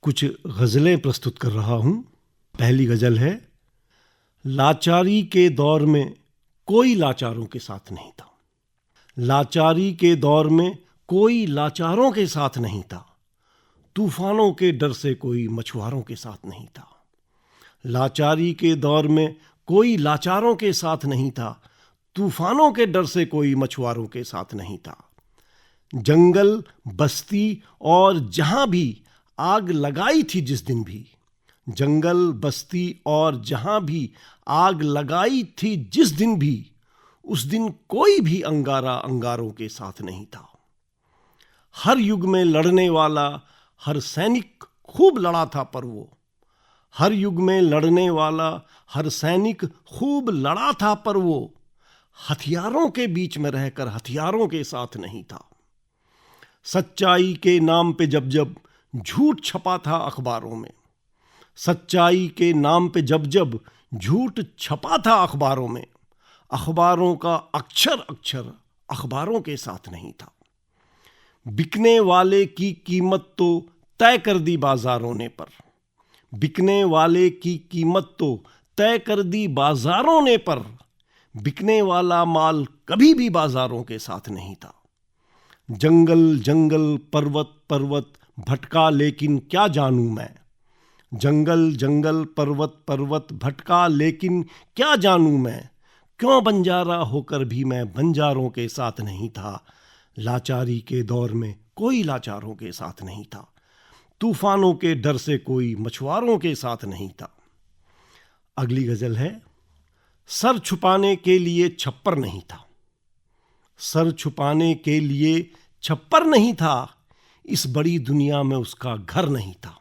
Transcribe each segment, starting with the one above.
कुछ गज़लें प्रस्तुत कर रहा हूँ। पहली गज़ल है, लाचारी के दौर में कोई लाचारों के साथ नहीं था। लाचारी के दौर में कोई लाचारों के साथ नहीं था, तूफानों के डर से कोई मछुआरों के साथ नहीं था। लाचारी के दौर में कोई लाचारों के साथ नहीं था, तूफानों के डर से कोई मछुआरों के साथ नहीं था। जंगल, बस्ती और जहाँ भी आग लगाई थी जिस दिन भी, जंगल, बस्ती और जहाँ भी आग लगाई थी जिस दिन भी, उस दिन कोई भी अंगारा अंगारों के साथ नहीं था। हर युग में लड़ने वाला हर सैनिक खूब लड़ा था पर वो, हर युग में लड़ने वाला हर सैनिक खूब लड़ा था पर वो हथियारों के बीच में रहकर हथियारों के साथ नहीं था। सच्चाई के नाम पे जब जब झूठ छपा था अखबारों में, सच्चाई के नाम पे जब जब झूठ छपा था अखबारों में, अखबारों का अक्षर अक्षर अखबारों के साथ नहीं था। बिकने वाले की कीमत तो तय कर दी बाजारों ने पर, बिकने वाले की कीमत तो तय कर दी बाजारों ने पर, बिकने वाला माल कभी भी बाजारों के साथ नहीं था। जंगल जंगल, पर्वत पर्वत भटका लेकिन क्या जानूं मैं, जंगल जंगल, पर्वत पर्वत भटका लेकिन क्या जानूं मैं, क्यों बंजारा होकर भी मैं बंजारों के साथ नहीं था। लाचारी के दौर में कोई लाचारों के साथ नहीं था, तूफानों के डर से कोई मछुआरों के साथ नहीं था। अगली गजल है, सर छुपाने के लिए छप्पर नहीं था, सर छुपाने के लिए छप्पर नहीं था, इस बड़ी दुनिया में उसका घर नहीं था।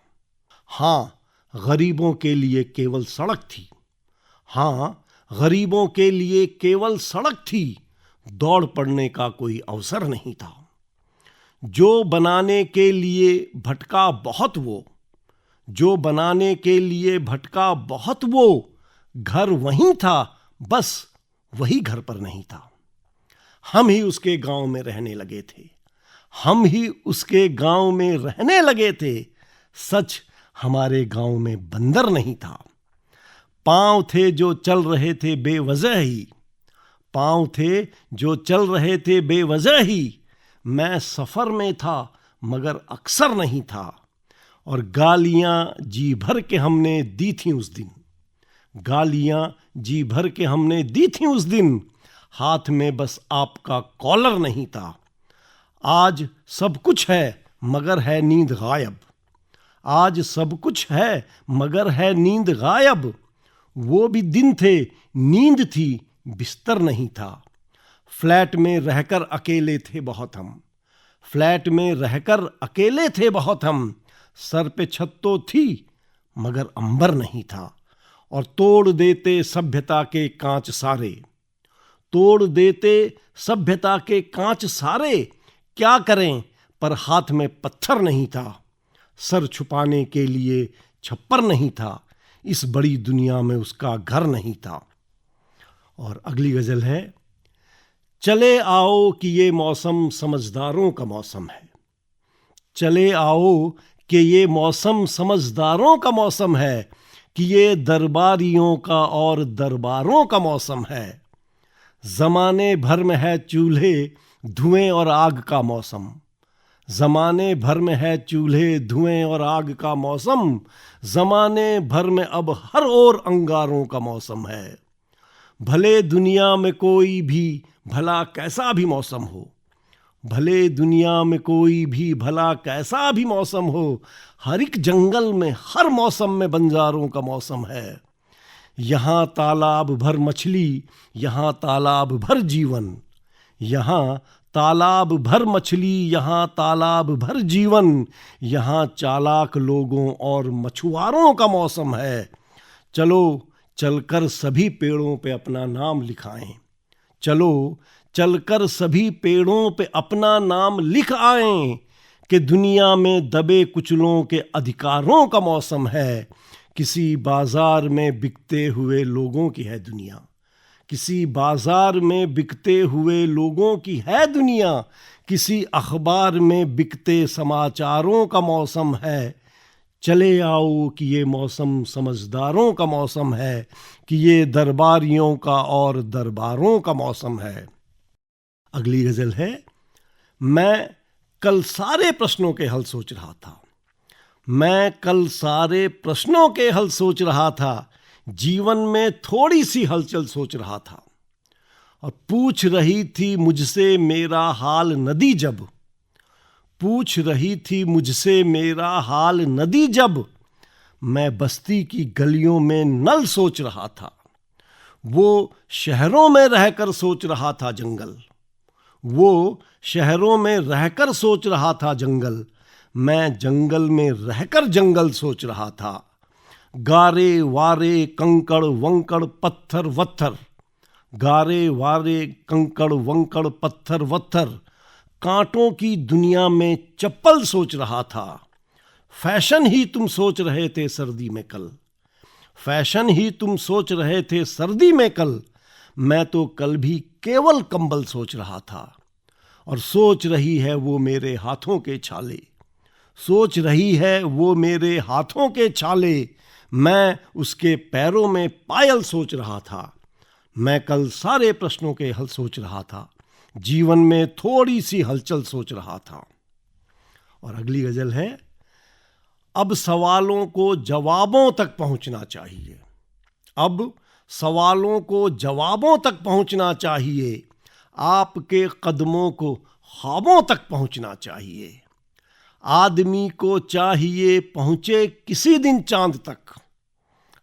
हाँ, गरीबों के लिए केवल सड़क थी, हाँ, गरीबों के लिए केवल सड़क थी, दौड़ पड़ने का कोई अवसर नहीं था। जो बनाने के लिए भटका बहुत वो, जो बनाने के लिए भटका बहुत वो, घर वहीं था बस वही घर पर नहीं था। हम ही उसके गांव में रहने लगे थे, हम ही उसके गांव में रहने लगे थे, सच हमारे गांव में बंदर नहीं था। पांव थे जो चल रहे थे बेवजह ही, पांव थे जो चल रहे थे बेवजह ही, मैं सफर में था मगर अक्सर नहीं था। और गालियां जी भर के हमने दी थी उस दिन, गालियां जी भर के हमने दी थी उस दिन, हाथ में बस आपका कॉलर नहीं था। आज सब कुछ है मगर है नींद गायब, आज सब कुछ है मगर है नींद गायब, वो भी दिन थे नींद थी बिस्तर नहीं था। फ्लैट में रहकर अकेले थे बहुत हम, फ्लैट में रहकर अकेले थे बहुत हम, सर पे छत तो थी मगर अंबर नहीं था। और तोड़ देते सभ्यता के कांच सारे, तोड़ देते सभ्यता के कांच सारे, क्या करें पर हाथ में पत्थर नहीं था। सर छुपाने के लिए छप्पर नहीं था, इस बड़ी दुनिया में उसका घर नहीं था। और अगली गजल है, चले आओ कि ये मौसम समझदारों का मौसम है, चले आओ कि ये मौसम समझदारों का मौसम है, कि ये दरबारियों का और दरबारों का मौसम है। जमाने भर में है चूल्हे धुएं और आग का मौसम, जमाने भर में है चूल्हे धुएं और आग का मौसम, जमाने भर में अब हर ओर अंगारों का मौसम है। भले दुनिया में कोई भी भला कैसा भी मौसम हो, भले दुनिया में कोई भी भला कैसा भी मौसम हो, हर एक जंगल में हर मौसम में बंजारों का मौसम है। यहाँ तालाब भर मछली, यहाँ तालाब भर जीवन, यहाँ तालाब भर मछली, यहाँ तालाब भर जीवन, यहाँ चालाक लोगों और मछुआरों का मौसम है। चलो चलकर सभी पेड़ों पे अपना नाम लिखाएं, चलो चलकर सभी पेड़ों पे अपना नाम लिख आएं, कि दुनिया में दबे कुचलों के अधिकारों का मौसम है। किसी बाजार में बिकते हुए लोगों की है दुनिया, किसी बाजार में बिकते हुए लोगों की है दुनिया, किसी अखबार में बिकते समाचारों का मौसम है। चले आओ कि ये मौसम समझदारों का मौसम है, कि ये दरबारियों का और दरबारों का मौसम है। अगली गजल है, मैं कल सारे प्रश्नों के हल सोच रहा था। मैं कल सारे प्रश्नों के हल सोच रहा था, जीवन में थोड़ी सी हलचल सोच रहा था। और पूछ रही थी मुझसे मेरा हाल नदी जब, पूछ रही थी मुझसे मेरा हाल नदी जब, मैं बस्ती की गलियों में नल सोच रहा था। वो शहरों में रहकर सोच रहा था जंगल, वो शहरों में रहकर सोच रहा था जंगल, मैं जंगल में रहकर जंगल सोच रहा था। गारे वारे कंकड़ वंकड़ पत्थर वत्थर, गारे वारे कंकड़ वंकड़ पत्थर वत्थर, कांटों की दुनिया में चप्पल सोच रहा था। फैशन ही तुम सोच रहे थे सर्दी में कल, फैशन ही तुम सोच रहे थे सर्दी में कल, मैं तो कल भी केवल कंबल सोच रहा था। और सोच रही है वो मेरे हाथों के छाले, सोच रही है वो मेरे हाथों के छाले, मैं उसके पैरों में पायल सोच रहा था। मैं कल सारे प्रश्नों के हल सोच रहा था, जीवन में थोड़ी सी हलचल सोच रहा था। और अगली गजल है, अब सवालों को जवाबों तक पहुंचना चाहिए, अब सवालों को जवाबों तक पहुंचना चाहिए, आपके कदमों को ख्वाबों तक पहुंचना चाहिए। आदमी को चाहिए पहुंचे किसी दिन चांद तक,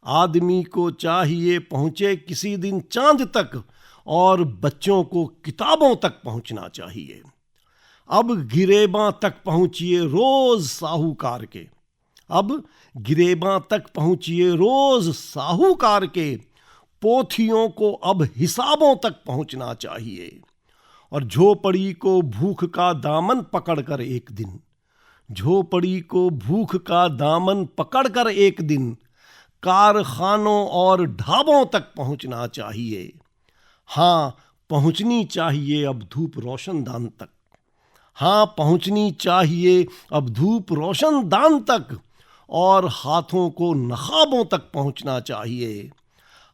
आदमी को चाहिए पहुंचे किसी दिन चांद तक, और बच्चों को किताबों तक पहुंचना चाहिए। अब गिरेबां तक पहुंचिए रोज साहूकार के, अब गिरेबां तक पहुंचिए रोज साहूकार के, पोथियों को अब हिसाबों तक पहुंचना चाहिए। और झोपड़ी को भूख का दामन पकड़कर एक दिन, झोपड़ी को भूख का दामन पकड़कर एक दिन, कारखानों और ढाबों तक पहुंचना चाहिए। हाँ, पहुंचनी चाहिए अब धूप रोशनदान तक, हाँ पहुंचनी चाहिए अब धूप रोशनदान तक, और हाथों को नखाबों तक पहुंचना चाहिए।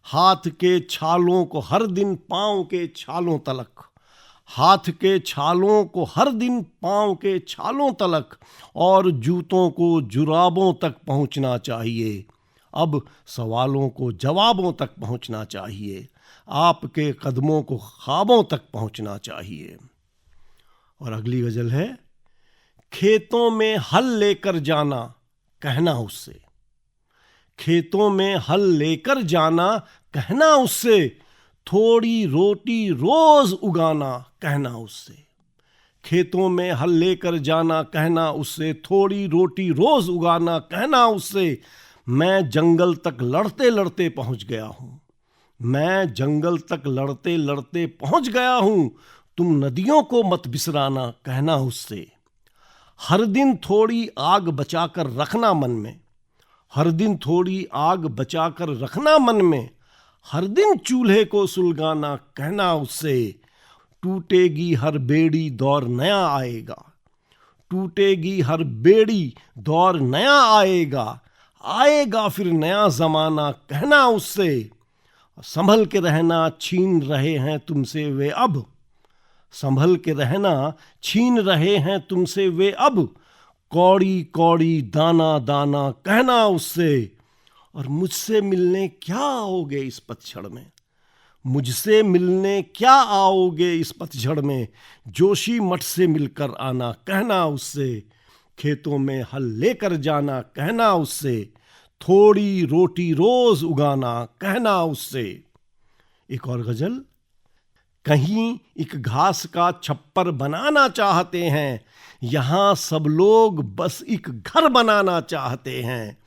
हाथ के छालों को हर दिन पांव के छालों तलक, हाथ के छालों को हर दिन पांव के छालों तलक, और जूतों को जुराबों तक पहुंचना चाहिए। अब सवालों को जवाबों तक पहुंचना चाहिए, आपके कदमों को ख्वाबों तक पहुंचना चाहिए। और अगली गजल है, खेतों में हल लेकर जाना कहना उससे, खेतों में हल लेकर जाना कहना उससे, थोड़ी रोटी रोज उगाना कहना उससे। खेतों में हल लेकर जाना कहना उससे, थोड़ी रोटी रोज उगाना कहना उससे। मैं जंगल तक लड़ते लड़ते पहुंच गया हूं, मैं जंगल तक लड़ते लड़ते पहुंच गया हूं, तुम नदियों को मत बिसराना कहना उससे। हर दिन थोड़ी आग बचाकर रखना मन में, हर दिन थोड़ी आग बचाकर रखना मन में, हर दिन चूल्हे को सुलगाना कहना उससे। टूटेगी हर बेड़ी दौर नया आएगा, टूटेगी हर बेड़ी दौर नया आएगा, आएगा फिर नया जमाना कहना उससे। संभल के रहना छीन रहे हैं तुमसे वे अब, संभल के रहना छीन रहे हैं तुमसे वे अब, कौड़ी कौड़ी दाना दाना कहना उससे। और मुझसे मिलने क्या आओगे इस पतझड़ में, मुझसे मिलने क्या आओगे इस पतझड़ में, जोशी मठ से मिलकर आना कहना उससे। खेतों में हल लेकर जाना कहना उससे, थोड़ी रोटी रोज उगाना कहना उससे। एक और गजल, कहीं एक घास का छप्पर बनाना चाहते हैं, यहां सब लोग बस एक घर बनाना चाहते हैं।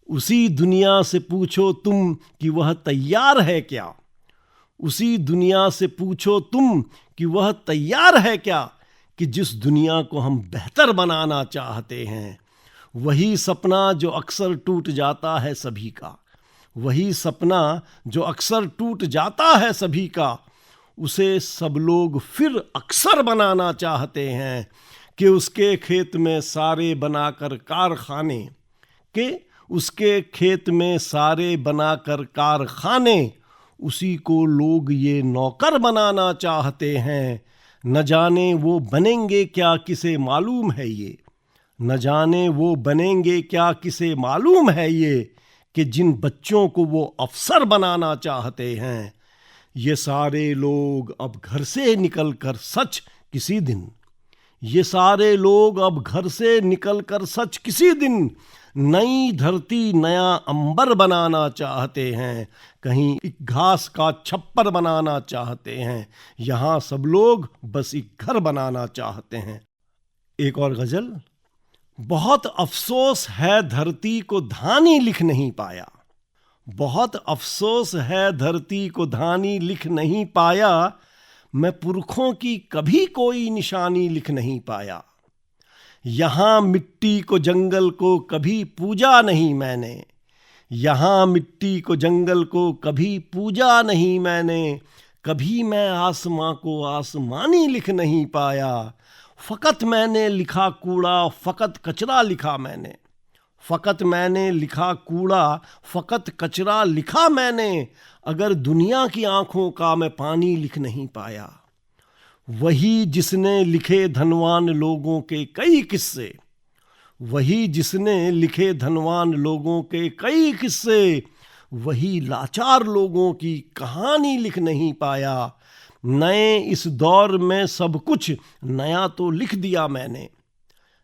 उसी दुनिया से पूछो तुम कि वह तैयार है क्या, उसी दुनिया से पूछो तुम कि वह तैयार है क्या, कि जिस दुनिया को हम बेहतर बनाना चाहते हैं। वही सपना जो अक्सर टूट जाता है सभी का, वही सपना जो अक्सर टूट जाता है सभी का, उसे सब लोग फिर अक्सर बनाना चाहते हैं। कि उसके खेत में सारे बनाकर कारखाने, कि उसके खेत में सारे बनाकर कारखाने, उसी को लोग ये नौकर बनाना चाहते हैं। न जाने वो बनेंगे क्या, किसे मालूम है ये। न जाने वो बनेंगे क्या, किसे मालूम है ये, कि जिन बच्चों को वो अफसर बनाना चाहते हैं। ये सारे लोग अब घर से निकलकर सच किसी दिन, ये सारे लोग अब घर से निकलकर सच किसी दिन नई धरती नया अंबर बनाना चाहते हैं। कहीं एक घास का छप्पर बनाना चाहते हैं। यहाँ सब लोग बस एक घर बनाना चाहते हैं। एक और गजल। बहुत अफसोस है धरती को धानी लिख नहीं पाया। बहुत अफसोस है धरती को धानी लिख नहीं पाया। मैं पुरखों की कभी कोई निशानी लिख नहीं पाया। यहाँ मिट्टी को जंगल को कभी पूजा नहीं मैंने। यहाँ मिट्टी को जंगल को कभी पूजा नहीं मैंने। कभी मैं आसमां को आसमानी लिख नहीं पाया। फ़कत मैंने लिखा कूड़ा, फ़कत कचरा लिखा मैंने। फ़कत मैंने लिखा कूड़ा, फ़कत कचरा लिखा मैंने। अगर दुनिया की आंखों का मैं पानी लिख नहीं पाया। वही जिसने लिखे धनवान लोगों के कई किस्से, वही जिसने लिखे धनवान लोगों के कई किस्से, वही लाचार लोगों की कहानी लिख नहीं पाया। नए इस दौर में सब कुछ नया तो लिख दिया मैंने।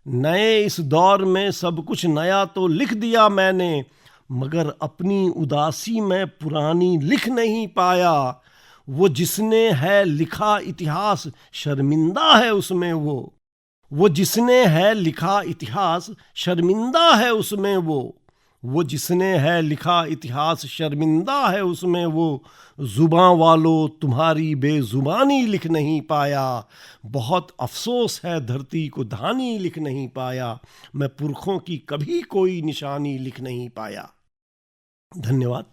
नए इस दौर में सब कुछ नया तो लिख दिया मैंने, मगर अपनी उदासी में पुरानी लिख नहीं पाया। वो जिसने है लिखा इतिहास शर्मिंदा है उसमें वो जिसने है लिखा इतिहास शर्मिंदा है उसमें वो जिसने है लिखा इतिहास शर्मिंदा है उसमें वो। जुबां वालों तुम्हारी बेजुबानी लिख नहीं पाया। बहुत अफसोस है धरती को धानी लिख नहीं पाया। मैं पुरखों की कभी कोई निशानी लिख नहीं पाया। धन्यवाद।